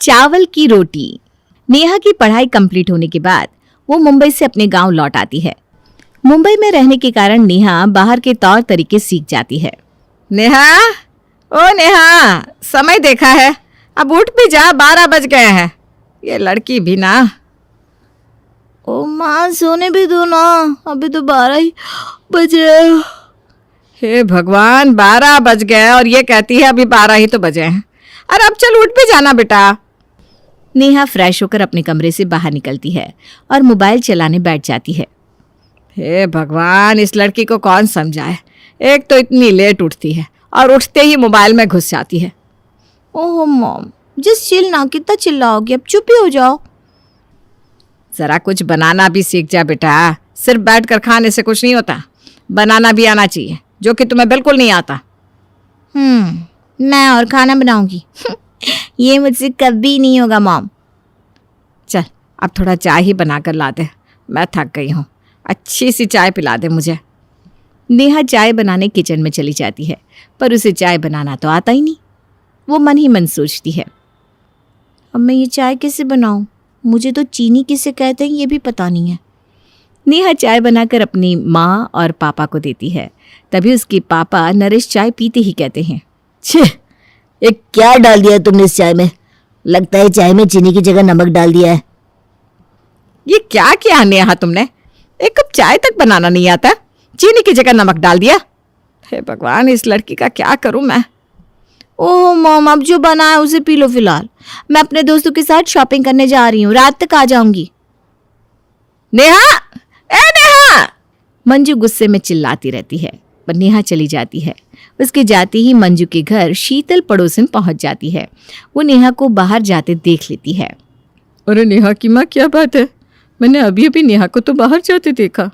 चावल की रोटी। नेहा की पढ़ाई कंप्लीट होने के बाद वो मुंबई से अपने गांव लौट आती है। मुंबई में रहने के कारण नेहा बाहर के तौर तरीके सीख जाती है। नेहा, ओ नेहा, समय देखा है, अब उठ भी जा, 12 बज गए हैं। ये लड़की भी ना। ओ माँ, सोने भी दो ना, अभी तो 12 ही बजे। हे भगवान, 12 बज गए और ये कहती है अभी 12 ही तो बजे हैं। अरे अब चल, उठ भी जाना बेटा। नेहा फ्रेश होकर अपने कमरे से बाहर निकलती है और मोबाइल चलाने बैठ जाती है। हे भगवान, इस लड़की को कौन समझाए। एक तो इतनी लेट उठती है और उठते ही मोबाइल में घुस जाती है। ओह मॉम, जस्ट चिल ना, कितना चिल्लाओगे, अब चुप ही हो जाओ। जरा कुछ बनाना भी सीख जा बेटा, सिर्फ बैठकर खाने से कुछ नहीं होता। बनाना भी आना चाहिए, जो कि तुम्हें बिल्कुल नहीं आता। मैं और खाना बनाऊंगी ये मुझसे कभी नहीं होगा मॉम। चल, अब थोड़ा चाय ही बना कर ला दे, मैं थक गई हूँ। अच्छी सी चाय पिला दे मुझे। नेहा चाय बनाने किचन में चली जाती है, पर उसे चाय बनाना तो आता ही नहीं। वो मन ही मन सोचती है, अब मैं ये चाय कैसे बनाऊं? मुझे तो चीनी किसे कहते हैं ये भी पता नहीं है। नेहा चाय बनाकर अपनी माँ और पापा को देती है। तभी उसके पापा नरेश चाय पीते ही कहते हैं, छे, ये क्या डाल दिया है तुमने इस चाय में? लगता है चाय में चीनी की जगह नमक डाल दिया है। ये क्या किया नेहा तुमने? एक कप चाय तक बनाना नहीं आता, चीनी की जगह नमक डाल दिया। हे भगवान, इस लड़की का क्या करूं मैं। ओह मॉम, अब जो बना है उसे पी लो फिलहाल। मैं अपने दोस्तों के साथ शॉपिंग करने जा रही हूँ, रात तक आ जाऊंगी। नेहा, ए नेहा! मंजू गुस्से में चिल्लाती रहती है, पर नेहा चली जाती है। उसके जाते ही मंजू के घर शीतल पड़ोसन पहुंच जाती है। वो नेहा को बाहर जाते देख लेती है। अरे नेहा की माँ, क्या बात है? मैंने अभी अभी नेहा को तो बाहर जाते देखा।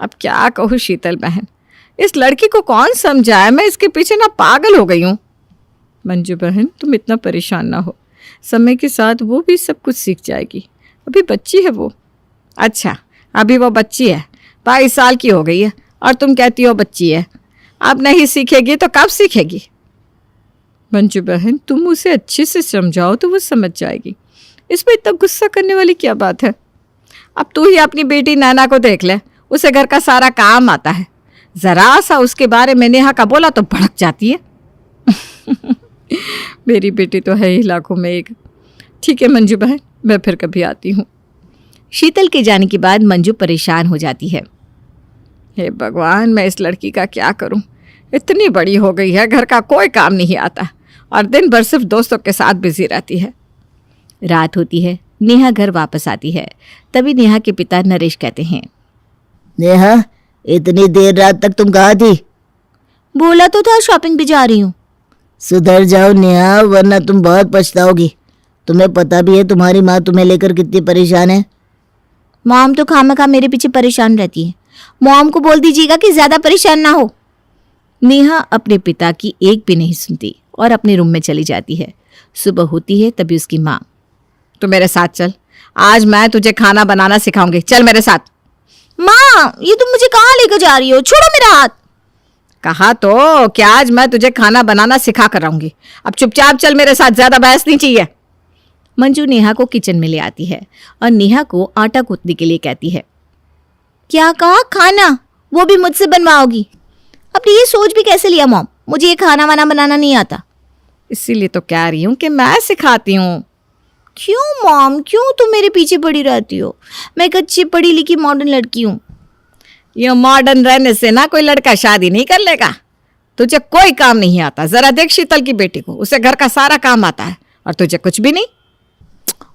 अब क्या कहूँ शीतल बहन, इस लड़की को कौन समझाए, मैं इसके पीछे ना पागल हो गई हूँ। मंजू बहन, तुम इतना परेशान ना हो, समय के साथ वो भी सब कुछ सीख जाएगी। अभी बच्ची है वो। अच्छा, अभी वो बच्ची है, 22 साल की हो गई है और तुम कहती हो बच्ची है। अब नहीं सीखेगी तो कब सीखेगी? मंजू बहन, तुम उसे अच्छे से समझाओ तो वो समझ जाएगी। इसमें इतना गुस्सा करने वाली क्या बात है? अब तू ही अपनी बेटी नैना को देख ले, उसे घर का सारा काम आता है। जरा सा उसके बारे में नेहा का बोला तो भड़क जाती है। मेरी बेटी तो है ही लाखों में एक। ठीक है मंजू बहन, मैं फिर कभी आती हूँ। शीतल के जाने के बाद मंजू परेशान हो जाती है। हे भगवान, मैं इस लड़की का क्या करूं? इतनी बड़ी हो गई है, घर का कोई काम नहीं आता और दिन भर सिर्फ दोस्तों के साथ बिजी रहती है। रात होती है, नेहा घर वापस आती है। तभी नेहा के पिता नरेश कहते हैं, नेहा, इतनी देर रात तक तुम कहाँ थी? बोला तो था शॉपिंग भी जा रही हूँ। सुधर जाओ नेहा, वरना तुम बहुत पछताओगी। तुम्हें पता भी है तुम्हारी माँ तुम्हें लेकर कितनी परेशान है। मॉम तो खामखा मेरे पीछे परेशान रहती है। मॉम को बोल दीजिएगा कि ज्यादा परेशान ना हो। नेहा अपने पिता की एक भी नहीं सुनती और अपने रूम में चली जाती है। सुबह होती है, तभी उसकी माँ, तो मेरे साथ चल, आज मैं तुझे खाना बनाना सिखाऊंगी, चल मेरे साथ। माँ, ये तुम मुझे कहाँ लेकर जा रही हो? छोड़ो मेरा हाथ। कहा तो कि आज मैं तुझे खाना बनाना सिखा कर रहूंगी। अब चुपचाप चल मेरे साथ, ज्यादा बहस नहीं चाहिए। मंजू नेहा को किचन में ले आती है और नेहा को आटा कूटने के लिए कहती है। क्या कहा? खाना? वो भी मुझसे बनवाओगी? अपनी ये सोच भी कैसे लिया मॉम? मुझे ये खाना वाना बनाना नहीं आता। इसीलिए तो कह रही हूँ कि मैं सिखाती हूँ। क्यों मॉम, क्यों तुम मेरे पीछे पड़ी रहती हो? मैं एक अच्छी पढ़ी लिखी मॉडर्न लड़की हूँ। ये मॉडर्न रहने से ना कोई लड़का शादी नहीं कर लेगा। तुझे कोई काम नहीं आता। जरा देख शीतल की बेटी को, उसे घर का सारा काम आता है और तुझे कुछ भी नहीं।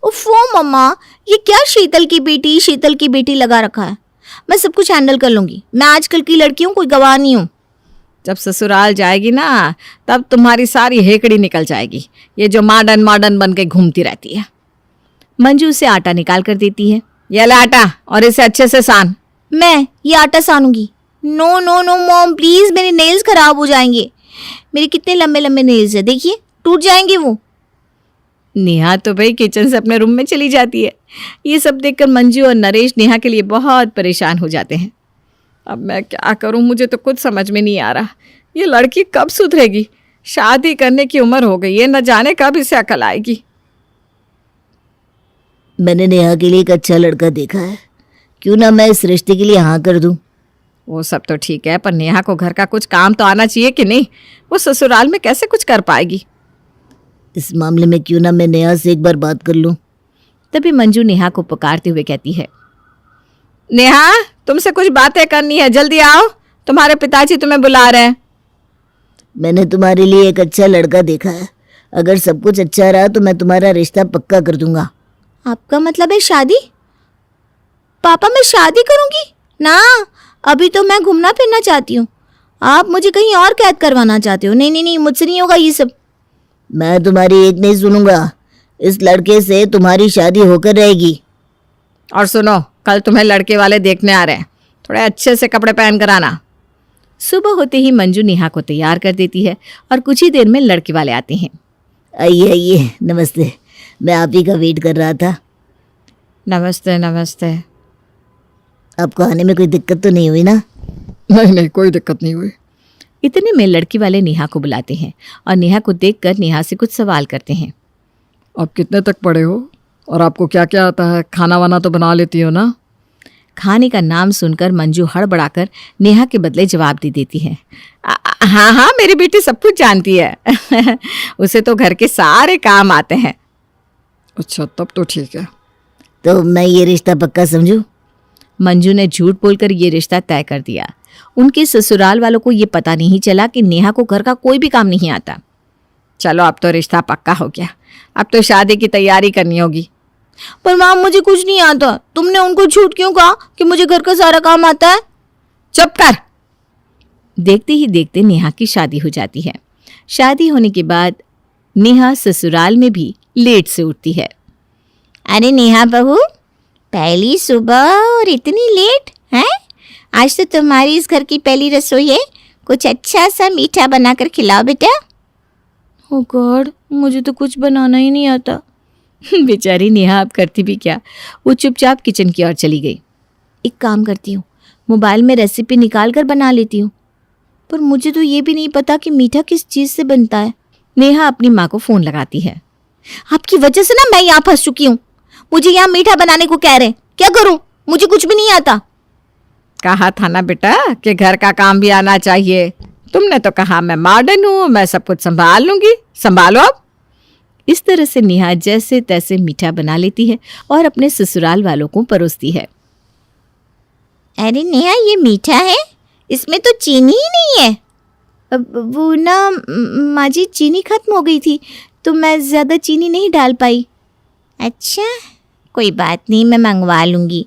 उफ़ो मम्मा, ये क्या शीतल की बेटी लगा रखा है? मैं सब कुछ हैंडल कर लूंगी। मैं आजकल की लड़की हूँ, कोई गवाह नहीं हूँ। जब ससुराल जाएगी ना, तब तुम्हारी सारी हेकड़ी निकल जाएगी, ये जो मॉडर्न बन के घूमती रहती है। मंजू उसे आटा निकाल कर देती है। ये ले आटा और इसे अच्छे से सान। मैं ये आटा सानूंगी? No no no mom, please, मेरे नेल्स खराब हो जाएंगे। मेरे कितने लंबे लंबे नेल्स है, देखिए टूट जाएंगे वो। नेहा तो भाई किचन से अपने रूम में चली जाती है। ये सब देखकर मंजू और नरेश नेहा के लिए बहुत परेशान हो जाते हैं। अब मैं क्या करूं, मुझे तो कुछ समझ में नहीं आ रहा। ये लड़की कब सुधरेगी? शादी करने की उम्र हो गई है, न जाने कब इसे अकल आएगी। मैंने नेहा के लिए एक अच्छा लड़का देखा है, क्यों ना मैं इस रिश्ते के लिए हाँ कर दूं। वो सब तो ठीक है, पर नेहा को घर का कुछ काम तो आना चाहिए कि नहीं? वो ससुराल में कैसे कुछ कर पाएगी? इस मामले में क्यों ना मैं नेहा से एक बार बात कर लूं। तभी मंजू नेहा को पुकारते हुए कहती है, नेहा, तुमसे कुछ बातें करनी है, जल्दी आओ, तुम्हारे पिताजी तुम्हें बुला रहे हैं। मैंने तुम्हारे लिए एक अच्छा लड़का देखा है, अगर सब कुछ अच्छा रहा तो मैं तुम्हारा रिश्ता पक्का कर दूंगा। आपका मतलब है शादी? पापा मैं शादी करूंगी? ना, अभी तो मैं घूमना फिरना चाहती हूँ। आप मुझे कहीं और कैद करवाना चाहते हो? नहीं नहीं नहीं, मुझसे नहीं होगा ये सब। मैं तुम्हारी एक नहीं सुनूंगा, इस लड़के से तुम्हारी शादी होकर रहेगी। और सुनो, कल तुम्हें लड़के वाले देखने आ रहे हैं, थोड़े अच्छे से कपड़े पहन कर आना। सुबह होते ही मंजू नेहा को तैयार कर देती है और कुछ ही देर में लड़के वाले आते हैं। आइए आइए, नमस्ते, मैं आप ही का वेट कर रहा था। नमस्ते नमस्ते। आपको आने में कोई दिक्कत तो नहीं हुई ना? नहीं नहीं, कोई दिक्कत नहीं हुई। इतने में लड़की वाले नेहा को बुलाते हैं और नेहा को देखकर नेहा से कुछ सवाल करते हैं। आप कितने तक पढ़े हो और आपको क्या क्या आता है? खाना वाना तो बना लेती हो ना? खाने का नाम सुनकर मंजू हड़बड़ाकर नेहा के बदले जवाब दे देती है। हाँ हाँ, मेरी बेटी सब कुछ जानती है। उसे तो घर के सारे काम आते हैं। अच्छा, तब तो ठीक है। तो मैं ये रिश्ता पक्का समझूं? मंजू ने झूठ बोलकर ये रिश्ता तय कर दिया। उनके ससुराल वालों को ये पता नहीं चला कि नेहा को घर का कोई भी काम नहीं आता। चलो, अब तो रिश्ता पक्का हो गया, अब तो शादी की तैयारी करनी होगी। पर माँ, मुझे कुछ नहीं आता। तुमने उनको झूठ क्यों कहा कि मुझे घर का सारा काम आता है? चुप कर। देखते ही देखते नेहा की शादी हो जाती है। शादी होने के बाद नेहा ससुराल में भी लेट से उठती है। अरे नेहा बहू, पहली सुबह और इतनी लेट हैं? आज तो तुम्हारी इस घर की पहली रसोई है, कुछ अच्छा सा मीठा बनाकर खिलाओ बेटा। ओ गॉड, मुझे तो कुछ बनाना ही नहीं आता। बेचारी नेहा अब करती भी क्या, वो चुपचाप किचन की ओर चली गई। एक काम करती हूँ, मोबाइल में रेसिपी निकाल कर बना लेती हूँ, पर मुझे तो ये भी नहीं पता कि मीठा किस चीज़ से बनता है। नेहा अपनी माँ को फ़ोन लगाती है। आपकी वजह से ना मैं यहाँ फंस चुकी हूँ। मुझे यहाँ मीठा बनाने को कह रहे हैं, क्या करूँ? मुझे कुछ भी नहीं आता। कहा था ना बेटा कि घर का काम भी आना चाहिए। तुमने तो कहा मैं मॉडर्न हूँ, मैं सब कुछ संभाल लूंगी, संभालो अब। इस तरह से नेहा जैसे तैसे मीठा बना लेती है और अपने ससुराल वालों को परोसती है। अरे नेहा, ये मीठा है, इसमें तो चीनी ही नहीं है। वो ना माँ जी, चीनी खत्म हो गई थी तो मैं ज़्यादा चीनी नहीं डाल पाई। अच्छा, कोई बात नहीं, मैं मंगवा लूँगी।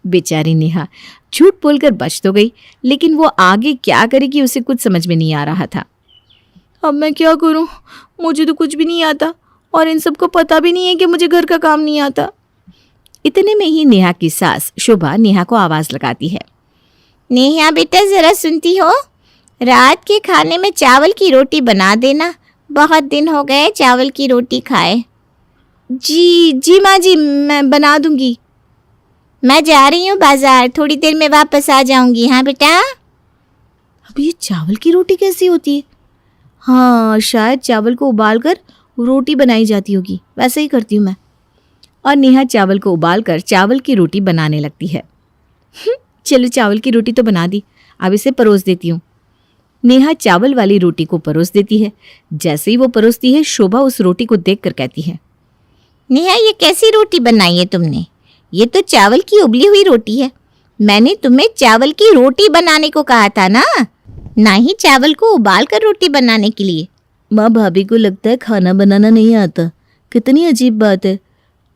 बेचारी नेहा झूठ बोलकर बच तो गई, लेकिन वो आगे क्या करेगी उसे कुछ समझ में नहीं आ रहा था। अब मैं क्या करूं? मुझे तो कुछ भी नहीं आता और इन सबको पता भी नहीं है कि मुझे घर का काम नहीं आता। इतने में ही नेहा की सास शोभा नेहा को आवाज़ लगाती है। नेहा बेटा, ज़रा सुनती हो? रात के खाने में चावल की रोटी बना देना, बहुत दिन हो गए चावल की रोटी खाए। जी जी माँ जी, मैं बना दूंगी। मैं जा रही हूँ बाजार, थोड़ी देर में वापस आ जाऊंगी। हाँ बेटा। अब ये चावल की रोटी कैसी होती है? हाँ, शायद चावल को उबालकर रोटी बनाई जाती होगी, वैसे ही करती हूँ मैं। और नेहा चावल को उबालकर चावल की रोटी बनाने लगती है। चलो, चावल की रोटी तो बना दी, अब इसे परोस देती हूँ। नेहा चावल वाली रोटी को परोस देती है। जैसे ही वो परोसती है, शोभा उस रोटी को देखकर कहती है, नेहा ये कैसी रोटी बनाई है तुमने? ये तो चावल की उबली हुई रोटी है। मैंने तुम्हें चावल की रोटी बनाने को कहा था ना ही चावल को उबाल कर रोटी बनाने के लिए। माँ, भाभी को लगता है खाना बनाना नहीं आता। कितनी अजीब बात है,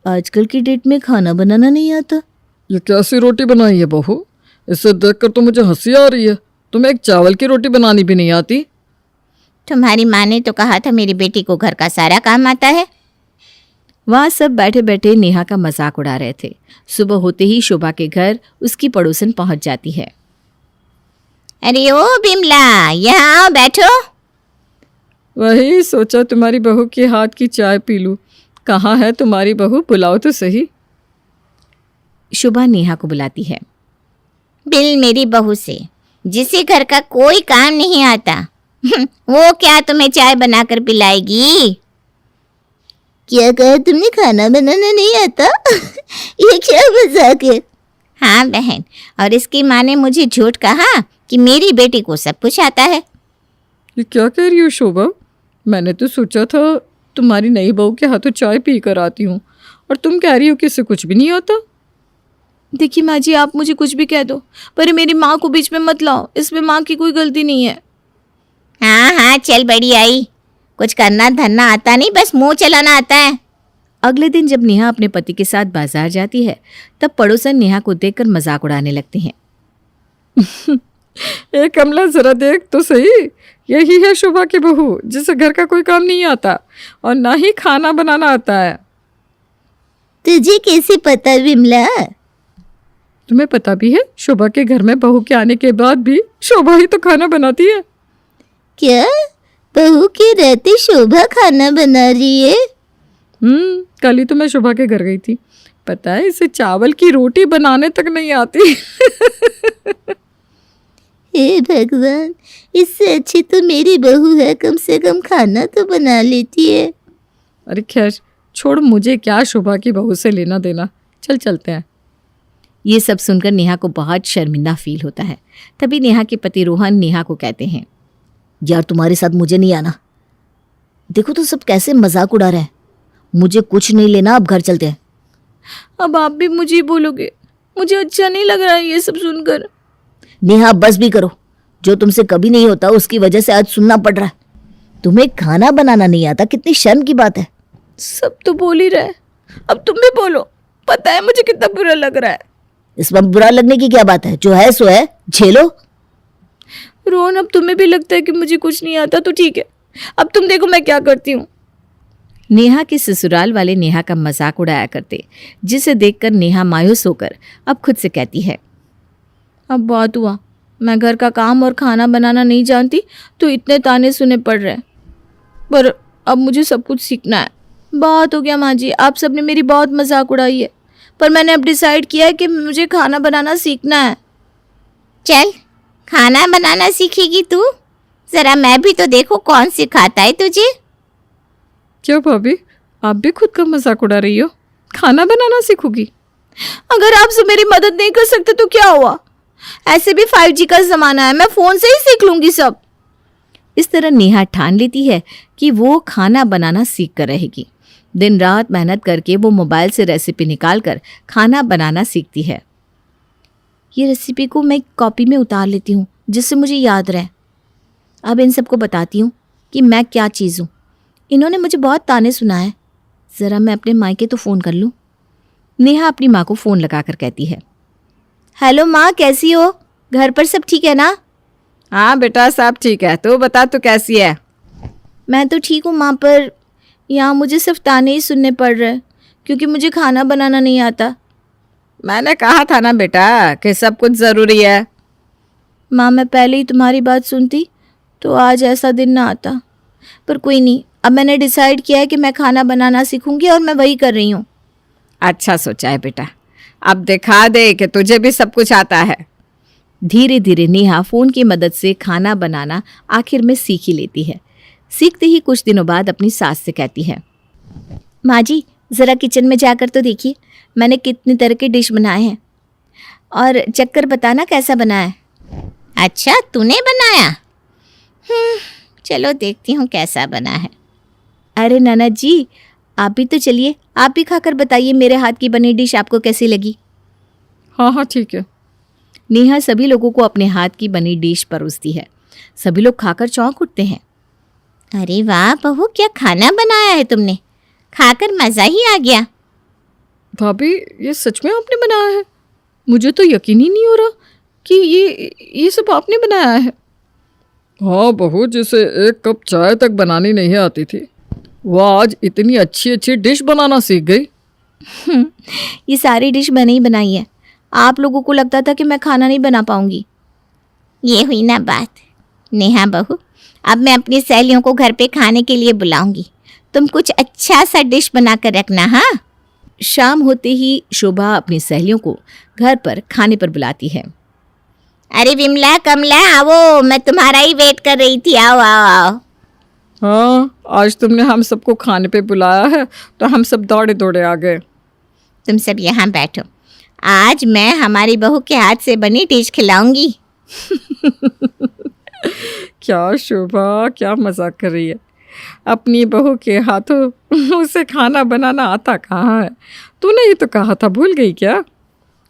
आजकल की डेट में खाना बनाना नहीं आता। ये कैसी रोटी बनाई है बहू? इसे देखकर तो मुझे हंसी आ रही है। तुम्हें एक चावल की रोटी बनानी भी नहीं आती? तुम्हारी माँ ने तो कहा था मेरी बेटी को घर का सारा काम आता है। वहाँ सब बैठे बैठे नेहा का मजाक उड़ा रहे थे। सुबह होते ही शोभा के घर उसकी पड़ोसन पहुंच जाती है। अरे ओ बिमला, यहाँ आओ, बैठो। वही सोचा तुम्हारी बहू के हाथ की चाय पी लूं। कहाँ है तुम्हारी बहू? बुलाओ तो सही। शोभा नेहा को बुलाती है। बिल मेरी बहू से, जिसे घर का कोई काम नहीं आता। वो क्या तुम्हें चाय बनाकर पिलाएगी? क्या कहा तुमने, खाना बनाना नहीं आता? ये क्या मजाक है? हाँ बहन, और इसकी माँ ने मुझे झूठ कहा कि मेरी बेटी को सब कुछ आता है। ये क्या कह रही हो शोभा? मैंने तो सोचा था तुम्हारी नई बहू के हाथों चाय पी कर आती हूँ, और तुम कह रही हो कि इससे कुछ भी नहीं आता। देखिए माँ जी, आप मुझे कुछ भी कह दो, पर मेरी माँ को बीच में मत लाओ, इसमें माँ की कोई गलती नहीं है। हाँ हाँ, चल बड़ी आई, कुछ करना धरना आता नहीं, बस मुंह चलाना आता है। अगले दिन जब नेहा अपने पति के साथ बाजार जाती है, तब पड़ोसन नेहा को देखकर मजाक उड़ाने लगते हैं। ए कमला, जरा देख तो सही, यही है शोभा की बहू जिसे घर का कोई काम नहीं आता और ना ही खाना बनाना आता है। तुझे कैसे पता विमला? तुम्हें पता भी है शोभा के घर में बहू के आने के बाद भी शोभा ही तो खाना बनाती है। क्या बहू के रहते शोभा खाना बना रही है? कल ही तो मैं शोभा के घर गई थी, पता है इसे चावल की रोटी बनाने तक नहीं आती। हे भगवान, इससे अच्छी तो मेरी बहू है, कम से कम खाना तो बना लेती है। अरे खैर छोड़, मुझे क्या शोभा की बहू से लेना देना, चल चलते हैं। ये सब सुनकर नेहा को बहुत शर्मिंदा फील होता है। तभी नेहा के पति रोहन नेहा को कहते हैं, यार तुम्हारे साथ मुझे नहीं आना। देखो तो सब कैसे मजाक उड़ा रहे हैं। मुझे कुछ नहीं लेना, अब घर चलते हैं। अब आप भी मुझे ही बोलोगे? मुझे अच्छा नहीं लग रहा है ये सब सुनकर। नेहा बस भी करो, जो तुमसे कभी नहीं होता उसकी वजह से आज सुनना पड़ रहा है। तुम्हें खाना बनाना नहीं आता, कितनी शर्म की बात है। सब तो बोल ही रहे, अब तुम भी बोलो। पता है मुझे कितना बुरा लग रहा है। इसमें बुरा लगने की क्या बात है, जो है सो है, झेलो। रोहन, अब तुम्हें भी लगता है कि मुझे कुछ नहीं आता तो ठीक है, अब तुम देखो मैं क्या करती हूँ। नेहा के ससुराल वाले नेहा का मजाक उड़ाया करते, जिसे देखकर नेहा मायूस होकर अब खुद से कहती है, अब बहुत हुआ, मैं घर का काम और खाना बनाना नहीं जानती तो इतने ताने सुने पड़ रहे हैं, पर अब मुझे सब कुछ सीखना है। बहुत हो गया माँ जी, आप सबने मेरी बहुत मजाक उड़ाई है, पर मैंने अब डिसाइड किया है कि मुझे खाना बनाना सीखना है। चल, खाना बनाना सीखेगी तू? जरा मैं भी तो देखो कौन सिखाता है तुझे। क्या भाभी, आप भी खुद का मजाक उड़ा रही हो? खाना बनाना सीखोगी? अगर आप सब मेरी मदद नहीं कर सकते तो क्या हुआ, ऐसे भी 5G का जमाना है, मैं फोन से ही सीख लूंगी सब। इस तरह नेहा ठान लेती है कि वो खाना बनाना सीख कर रहेगी। दिन रात मेहनत करके वो मोबाइल से रेसिपी निकाल कर खाना बनाना सीखती है। ये रेसिपी को मैं कॉपी में उतार लेती हूँ जिससे मुझे याद रहे। अब इन सबको बताती हूँ कि मैं क्या चीज़ हूँ। इन्होंने मुझे बहुत ताने सुनाए, ज़रा मैं अपने मायके तो फ़ोन कर लूँ। नेहा अपनी माँ को फ़ोन लगाकर कहती है, हेलो माँ, कैसी हो? घर पर सब ठीक है ना? हाँ बेटा, सब ठीक है, तू बता तू कैसी है? मैं तो ठीक हूँ माँ, पर यहाँ मुझे सिर्फ ताने ही सुनने पड़ रहे हैं क्योंकि मुझे खाना बनाना नहीं आता। मैंने कहा था ना बेटा कि सब कुछ ज़रूरी है। माँ, मैं पहले ही तुम्हारी बात सुनती तो आज ऐसा दिन ना आता, पर कोई नहीं, अब मैंने डिसाइड किया है कि मैं खाना बनाना सीखूंगी और मैं वही कर रही हूँ। अच्छा सोचा है बेटा, अब दिखा दे कि तुझे भी सब कुछ आता है। धीरे धीरे नेहा फ़ोन की मदद से खाना बनाना आखिर में सीख ही लेती है। सीखते ही कुछ दिनों बाद अपनी सास से कहती है, माँ जी ज़रा किचन में जाकर तो देखिए, मैंने कितनी तरह के डिश बनाए हैं और चक्कर बताना कैसा बना है। अच्छा, तूने बनाया? चलो देखती हूँ कैसा बना है। अरे ननद जी, आप भी तो चलिए, आप भी खाकर बताइए मेरे हाथ की बनी डिश आपको कैसी लगी। हाँ हाँ ठीक है। नेहा सभी लोगों को अपने हाथ की बनी डिश परोसती है। सभी लोग खाकर चौंक उठते हैं। अरे वाह बहू, क्या खाना बनाया है तुमने, खाकर मज़ा ही आ गया। भाभी, ये सच में आपने बनाया है? मुझे तो यकीन ही नहीं हो रहा कि ये सब आपने बनाया है। हाँ बहू, जिसे एक कप चाय तक बनानी नहीं आती थी, वो आज इतनी अच्छी अच्छी डिश बनाना सीख गई। ये सारी डिश मैंने ही बनाई है। आप लोगों को लगता था कि मैं खाना नहीं बना पाऊंगी। ये हुई ना बात। नेहा बहू, अब मैं अपनी सहेलियों को घर पे खाने के लिए बुलाऊंगी, तुम कुछ अच्छा सा डिश बना कर रखना। हाँ। शाम होते ही शोभा अपनी सहेलियों को घर पर खाने पर बुलाती है। अरे विमला, कमला, आओ, मैं तुम्हारा ही वेट कर रही थी, आओ आओ आओ। हाँ, आज तुमने हम सबको खाने पे बुलाया है तो हम सब दौड़े दौड़े आ गए। तुम सब यहाँ बैठो, आज मैं हमारी बहू के हाथ से बनी डिश खिलाऊंगी। क्या शोभा, क्या मजाक कर रही है। अपनी बहू के हाथों उसे खाना बनाना आता कहाँ है? तूने ही तो कहा था, भूल गई क्या?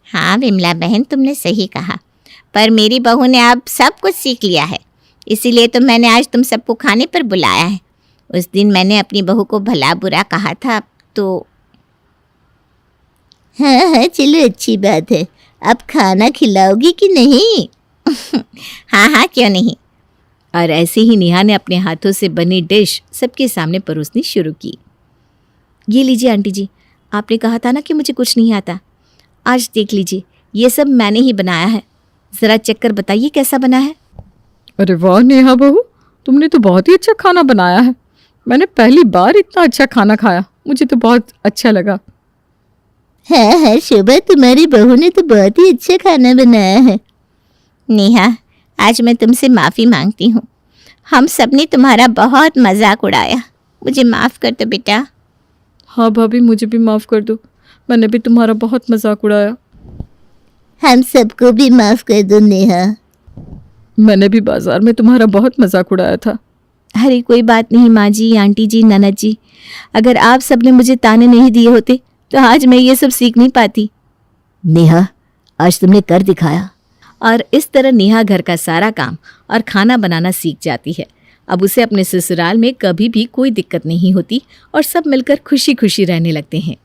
हाँ विमला बहन, तुमने सही कहा, पर मेरी बहू ने अब सब कुछ सीख लिया है, इसीलिए तो मैंने आज तुम सबको खाने पर बुलाया है। उस दिन मैंने अपनी बहू को भला बुरा कहा था तो। हाँ हाँ, चलो अच्छी बात है। अब खाना खिलाओगी कि नहीं? हाँ हाँ, क्यों नहीं। और ऐसे ही नेहा ने अपने हाथों से बनी डिश सबके सामने परोसनी शुरू की। ये लीजिए आंटी जी, आपने कहा था ना कि मुझे कुछ नहीं आता। आज देख लीजिए, ये सब मैंने ही बनाया है। ज़रा चेक कर बताइए कैसा बना है। अरे वाह नेहा बहू, तुमने तो बहुत ही अच्छा खाना बनाया है। मैंने पहली बार इतना अच्छा खाना खाया, मुझे तो बहुत अच्छा लगा। हाँ हाँ शोभा, तुम्हारी बहू ने तो बहुत ही अच्छा खाना बनाया है। नेहा, आज मैं तुमसे माफ़ी मांगती हूँ। हम सब ने तुम्हारा बहुत मजाक उड़ाया, मुझे माफ़ कर दो बेटा। हाँ भाभी, मुझे भी माफ़ कर दो, मैंने भी तुम्हारा बहुत मजाक उड़ाया। हम सबको भी माफ कर दो नेहा। मैंने भी बाजार में तुम्हारा बहुत मजाक उड़ाया था। अरे कोई बात नहीं माँ जी, आंटी जी, ननद जी, अगर आप सब ने मुझे ताने नहीं दिए होते तो आज मैं ये सब सीख नहीं पाती। नेहा, आज तुमने कर दिखाया। और इस तरह नेहा घर का सारा काम और खाना बनाना सीख जाती है। अब उसे अपने ससुराल में कभी भी कोई दिक्कत नहीं होती और सब मिलकर खुशी खुशी रहने लगते हैं।